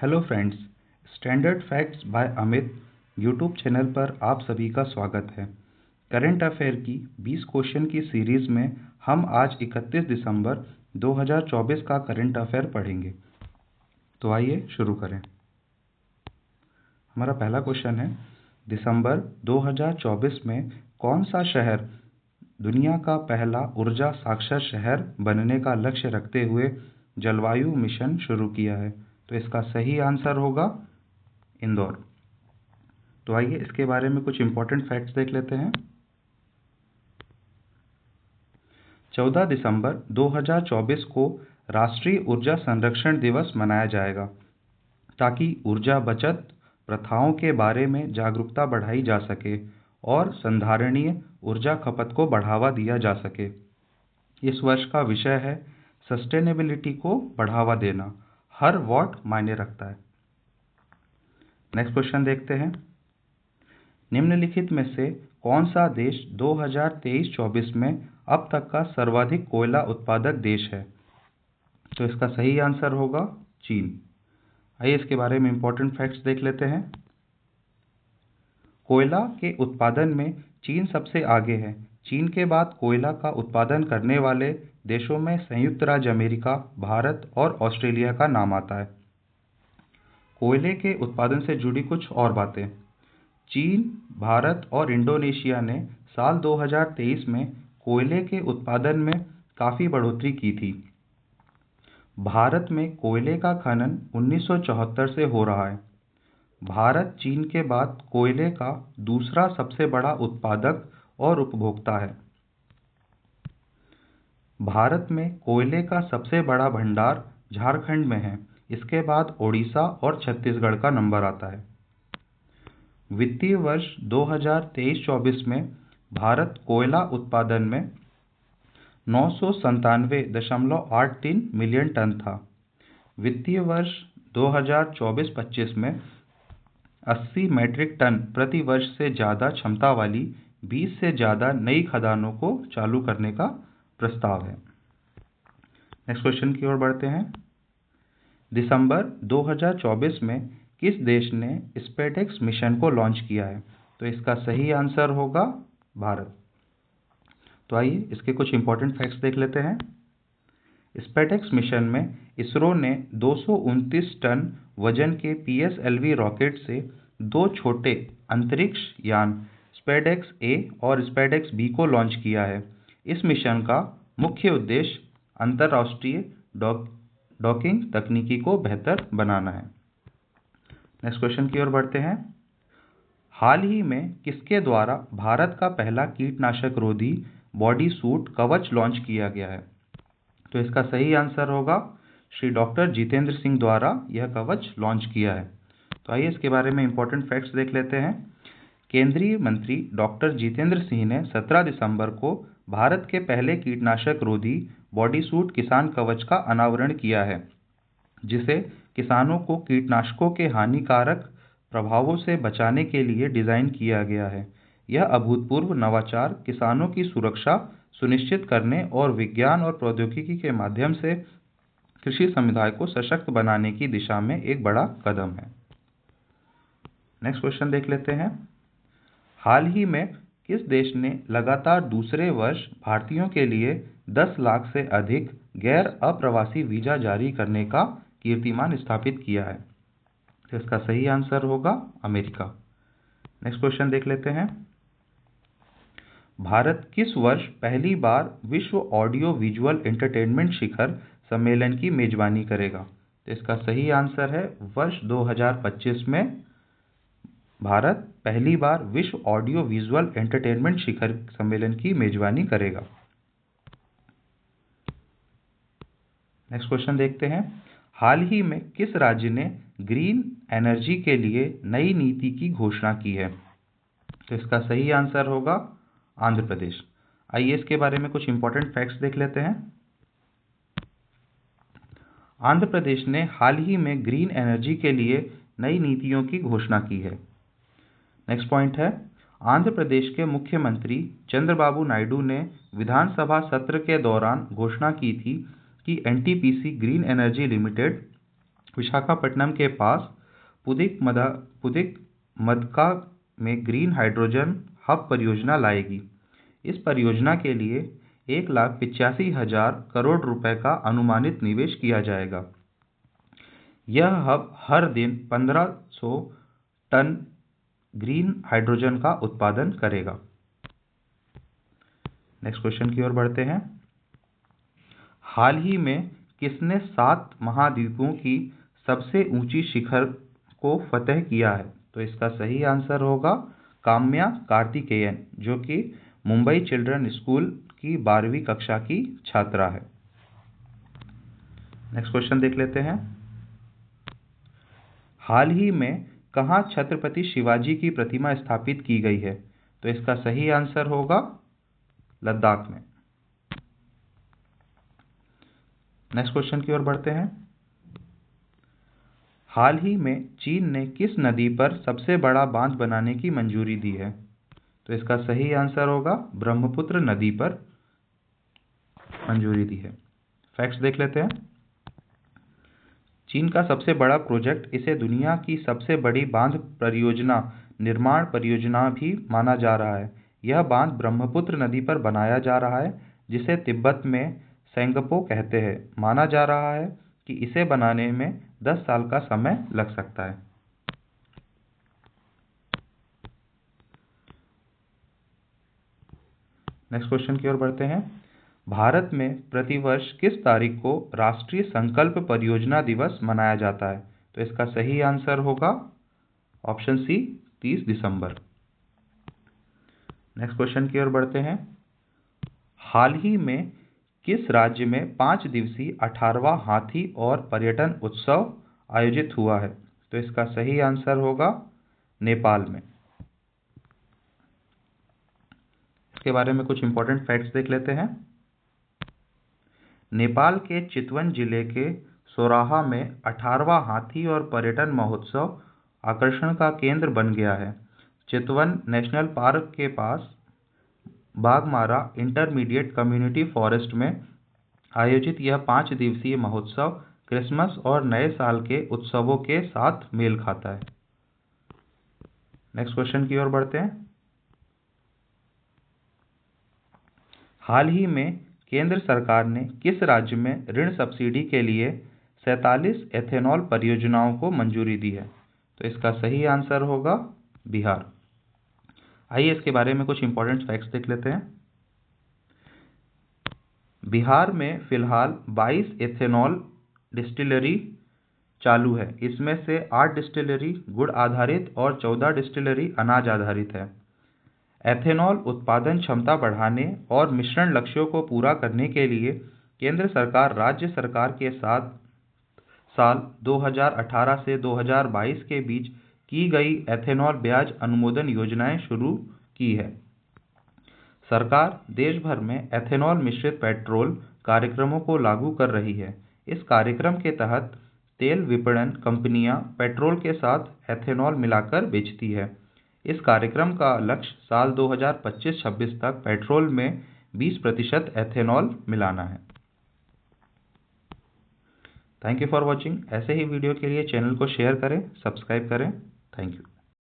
Hello friends, standard facts by Amit YouTube channel पर आप सभी का स्वागत है। करंट अफेयर की 20 क्वेश्चन की सीरीज़ में हम आज 31 दिसंबर 2024 का करंट अफेयर पढ़ेंगे। तो आइए शुरू करें। हमारा पहला क्वेश्चन है, दिसंबर 2024 में कौन सा शहर दुनिया का पहला ऊर्जा साक्षर शहर बनने का लक्ष्य रखते हुए जलवायु मिशन शुरू किया है? तो इसका सही आंसर होगा इंदौर। तो आइए इसके बारे में कुछ इंपॉर्टेंट फैक्ट्स देख लेते हैं। 14 दिसंबर 2024 को राष्ट्रीय ऊर्जा संरक्षण दिवस मनाया जाएगा ताकि ऊर्जा बचत प्रथाओं के बारे में जागरूकता बढ़ाई जा सके और संधारणीय ऊर्जा खपत को बढ़ावा दिया जा सके। इस वर्ष का विषय है सस्टेनेबिलिटी को बढ़ावा देना, हर वॉट मायने रखता है। नेक्स्ट क्वेश्चन देखते हैं, निम्नलिखित में से कौन सा देश 2023-24 में अब तक का सर्वाधिक कोयला उत्पादक देश है? तो इसका सही आंसर होगा चीन। आइए इसके बारे में इंपॉर्टेंट फैक्ट्स देख लेते हैं। कोयला के उत्पादन में चीन सबसे आगे है। चीन के बाद कोयला का उत्पादन करने वाले देशों में संयुक्त राज्य अमेरिका, भारत और ऑस्ट्रेलिया का नाम आता है। कोयले के उत्पादन से जुड़ी कुछ और बातें। चीन, भारत और इंडोनेशिया ने साल 2023 में कोयले के उत्पादन में काफ़ी बढ़ोतरी की थी। भारत में कोयले का खनन 1974 से हो रहा है। भारत चीन के बाद कोयले का दूसरा सबसे बड़ा उत्पादक और उपभोक्ता है। भारत में कोयले का सबसे बड़ा भंडार झारखंड में है। इसके बाद ओडिशा और छत्तीसगढ़ का नंबर आता है। वित्तीय वर्ष 2023-24 में भारत कोयला उत्पादन में 997.83 मिलियन टन था। वित्तीय वर्ष 2024-25 में 80 मैट्रिक टन प्रति वर्ष से ज़्यादा क्षमता वाली 20 से ज़्यादा नई खदानों को चालू करने का प्रस्ताव है। नेक्स्ट क्वेश्चन की ओर बढ़ते हैं। दिसंबर 2024 में किस देश ने स्पेसएक्स मिशन को लॉन्च किया है? तो इसका सही आंसर होगा भारत। तो आइए इसके कुछ इंपॉर्टेंट फैक्ट्स देख लेते हैं। स्पेसएक्स मिशन में इसरो ने 229 टन वजन के PSLV रॉकेट से दो छोटे अंतरिक्ष यान स्पेसएक्स A और स्पेसएक्स B को लॉन्च किया है। इस मिशन का मुख्य उद्देश्य अंतर्राष्ट्रीय डॉकिंग तकनीकी को बेहतर बनाना है। नेक्स्ट क्वेश्चन की ओर बढ़ते हैं। हाल ही में किसके द्वारा भारत का पहला कीटनाशक रोधी बॉडी सूट कवच लॉन्च किया गया है? तो इसका सही आंसर होगा श्री डॉक्टर जितेंद्र सिंह द्वारा यह कवच लॉन्च किया है। तो आइए इसके बारे में इंपॉर्टेंट फैक्ट्स देख लेते हैं। केंद्रीय मंत्री डॉक्टर जितेंद्र सिंह ने 17 दिसंबर को भारत के पहले कीटनाशक रोधी बॉडी सूट किसान कवच का अनावरण किया है, जिसे किसानों को कीटनाशकों के हानिकारक प्रभावों से बचाने के लिए डिज़ाइन किया गया है। यह अभूतपूर्व नवाचार किसानों की सुरक्षा सुनिश्चित करने और विज्ञान और प्रौद्योगिकी के माध्यम से कृषि समुदाय को सशक्त बनाने की दिशा में एक बड़ा कदम है। नेक्स्ट क्वेश्चन देख लेते हैं। हाल ही में किस देश ने लगातार दूसरे वर्ष भारतीयों के लिए 10 लाख से अधिक गैर अप्रवासी वीज़ा जारी करने का कीर्तिमान स्थापित किया है? तो इसका सही आंसर होगा अमेरिका। नेक्स्ट क्वेश्चन देख लेते हैं। भारत किस वर्ष पहली बार विश्व ऑडियो विजुअल एंटरटेनमेंट शिखर सम्मेलन की मेजबानी करेगा? तो इसका सही आंसर है वर्ष 2025 में भारत पहली बार विश्व ऑडियो विजुअल एंटरटेनमेंट शिखर सम्मेलन की मेजबानी करेगा। नेक्स्ट क्वेश्चन देखते हैं। हाल ही में किस राज्य ने ग्रीन एनर्जी के लिए नई नीति की घोषणा की है? तो इसका सही आंसर होगा आंध्र प्रदेश। आइए इसके बारे में कुछ इंपॉर्टेंट फैक्ट्स देख लेते हैं। आंध्र प्रदेश ने हाल ही में ग्रीन एनर्जी के लिए नई नीतियों की घोषणा की है। नेक्स्ट पॉइंट है, आंध्र प्रदेश के मुख्यमंत्री चंद्रबाबू नायडू ने विधानसभा सत्र के दौरान घोषणा की थी कि NTPC green energy limited Visakhapatnam के पास पुदिकमदका में ग्रीन हाइड्रोजन हब परियोजना लाएगी। इस परियोजना के लिए 1,85,000 करोड़ रुपए का अनुमानित निवेश किया जाएगा। यह हब हर दिन 1,500 टन ग्रीन हाइड्रोजन का उत्पादन करेगा। नेक्स्ट क्वेश्चन की ओर बढ़ते हैं। हाल ही में किसने 7 महाद्वीपों की सबसे ऊंची शिखर को फतह किया है? तो इसका सही आंसर होगा काम्या कार्तिकेयन, जो कि मुंबई चिल्ड्रन स्कूल की 12वीं कक्षा की छात्रा है। नेक्स्ट क्वेश्चन देख लेते हैं। हाल ही में कहाँ छत्रपति शिवाजी की प्रतिमा स्थापित की गई है? तो इसका सही आंसर होगा लद्दाख में। नेक्स्ट क्वेश्चन की ओर बढ़ते हैं। हाल ही में चीन ने किस नदी पर सबसे बड़ा बांध बनाने की मंजूरी दी है? तो इसका सही आंसर होगा ब्रह्मपुत्र नदी पर मंजूरी दी है। फैक्ट्स देख लेते हैं। चीन का सबसे बड़ा प्रोजेक्ट इसे दुनिया की सबसे बड़ी बांध परियोजना निर्माण परियोजना भी माना जा रहा है। यह बांध ब्रह्मपुत्र नदी पर बनाया जा रहा है, जिसे तिब्बत में सेंगपो कहते हैं। माना जा रहा है कि इसे बनाने में 10 साल का समय लग सकता है। नेक्स्ट क्वेश्चन की ओर बढ़ते हैं। भारत में प्रतिवर्ष किस तारीख को राष्ट्रीय संकल्प परियोजना दिवस मनाया जाता है? तो इसका सही आंसर होगा ऑप्शन सी 30 दिसंबर। नेक्स्ट क्वेश्चन की ओर बढ़ते हैं। हाल ही में किस राज्य में 5 दिवसीय 18वां हाथी और पर्यटन उत्सव आयोजित हुआ है? तो इसका सही आंसर होगा नेपाल में। इसके बारे में कुछ इंपॉर्टेंट फैक्ट्स देख लेते हैं। नेपाल के चितवन जिले के सोराहा में 18वां हाथी और पर्यटन महोत्सव आकर्षण का केंद्र बन गया है। चितवन नेशनल पार्क के पास बाघमारा इंटरमीडिएट कम्युनिटी फॉरेस्ट में आयोजित यह 5 दिवसीय महोत्सव क्रिसमस और नए साल के उत्सवों के साथ मेल खाता है। नेक्स्ट क्वेश्चन की ओर बढ़ते हैं। हाल ही में केंद्र सरकार ने किस राज्य में ऋण सब्सिडी के लिए 47 एथेनॉल परियोजनाओं को मंजूरी दी है? तो इसका सही आंसर होगा बिहार। आइए इसके बारे में कुछ इंपॉर्टेंट फैक्ट्स देख लेते हैं। बिहार में फिलहाल 22 एथेनॉल डिस्टिलरी चालू है। इसमें से 8 डिस्टिलरी गुड़ आधारित और 14 डिस्टिलरी अनाज आधारित है। एथेनॉल उत्पादन क्षमता बढ़ाने और मिश्रण लक्ष्यों को पूरा करने के लिए केंद्र सरकार राज्य सरकार के साथ साल 2018 से 2022 के बीच की गई एथेनॉल ब्याज अनुमोदन योजनाएं शुरू की है। सरकार देश भर में एथेनॉल मिश्रित पेट्रोल कार्यक्रमों को लागू कर रही है। इस कार्यक्रम के तहत तेल विपणन कंपनियां पेट्रोल के साथ एथेनॉल मिलाकर बेचती है। इस कार्यक्रम का लक्ष्य साल 2025-26 तक पेट्रोल में 20% एथेनॉल मिलाना है। Thank you for watching. ऐसे ही वीडियो के लिए चैनल को शेयर करें, सब्सक्राइब करें। Thank you.